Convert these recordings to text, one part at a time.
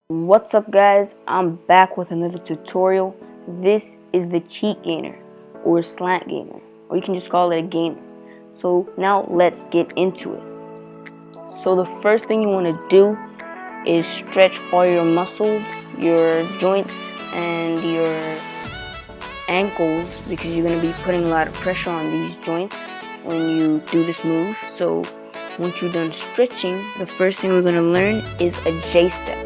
What's up guys, I'm back with another tutorial. This is the cheat gainer or slant gainer, or you can just call it a gainer. So now let's get into it. So the first thing you want to do is stretch all your muscles, your joints and your ankles, because you're going to be putting a lot of pressure on these joints when you do this move. So once you're done stretching, the first thing we're going to learn is a J step.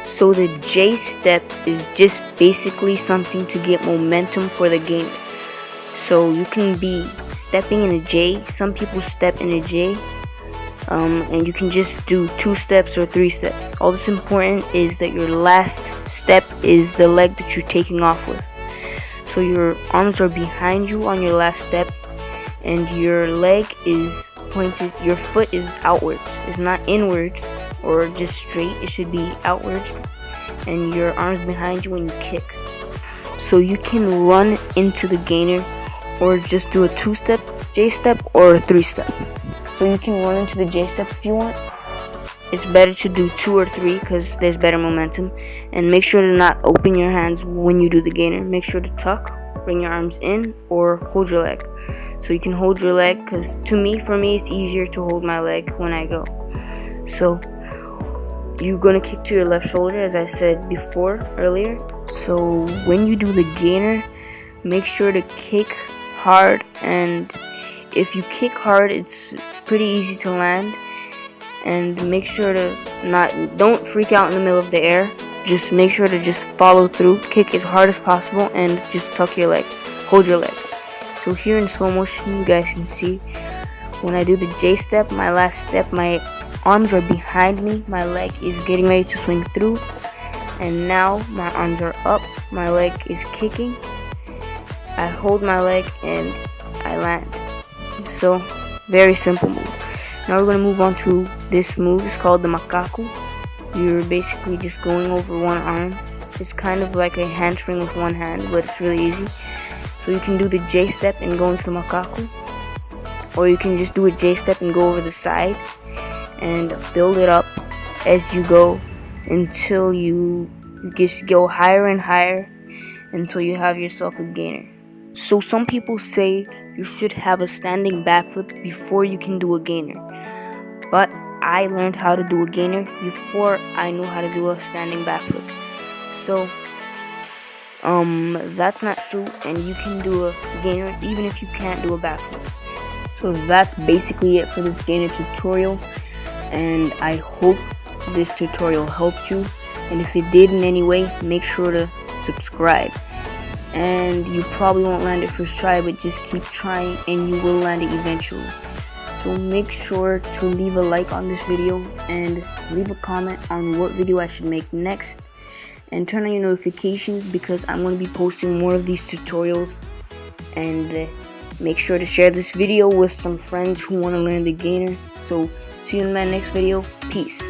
So the J step is just basically something to get momentum for the game. So you can be stepping in a J. Some people step in a J, and you can just do 2 steps or 3 steps. All that's important is that your last step is the leg that you're taking off with. So your arms are behind you on your last step, and your leg is pointed, your foot is outwards. It's not inwards or just straight, it should be outwards, and your arms behind you when you kick. So you can run into the gainer or just do a 2-step J step or a 3-step. So you can run into the J step if you want. It's better to do 2 or 3 because there's better momentum. And make sure to not open your hands when you do the gainer. Make sure to tuck, bring your arms in, or hold your leg. So you can hold your leg, because for me it's easier to hold my leg when I go. So you're gonna kick to your left shoulder, as I said earlier. So when you do the gainer, make sure to kick hard, and if you kick hard, it's pretty easy to land. And make sure to don't freak out in the middle of the air. Just make sure to just follow through, kick as hard as possible, and just tuck your leg, hold your leg. So here in slow motion, you guys can see when I do the J step, my last step, my arms are behind me, my leg is getting ready to swing through, and now my arms are up, my leg is kicking, I hold my leg and I land. So very simple move. Now we're going to move on to this move. It's called the macaco. You're basically just going over one arm. It's kind of like a hamstring with one hand, but it's really easy. So you can do the J step and go into the macaco, or you can just do a J step and go over the side and build it up as you go until you just go higher and higher until you have yourself a gainer. So some people say you should have a standing backflip before you can do a gainer, but I learned how to do a gainer before I knew how to do a standing backflip. So that's not true, and you can do a gainer even if you can't do a backflip. So that's basically it for this gainer tutorial, and I hope this tutorial helped you, and if it did in any way, make sure to subscribe. And you probably won't land it first try, but just keep trying and you will land it eventually. So make sure to leave a like on this video and leave a comment on what video I should make next, and turn on your notifications because I'm going to be posting more of these tutorials. And make sure to share this video with some friends who want to learn the gainer. So see you in my next video. Peace.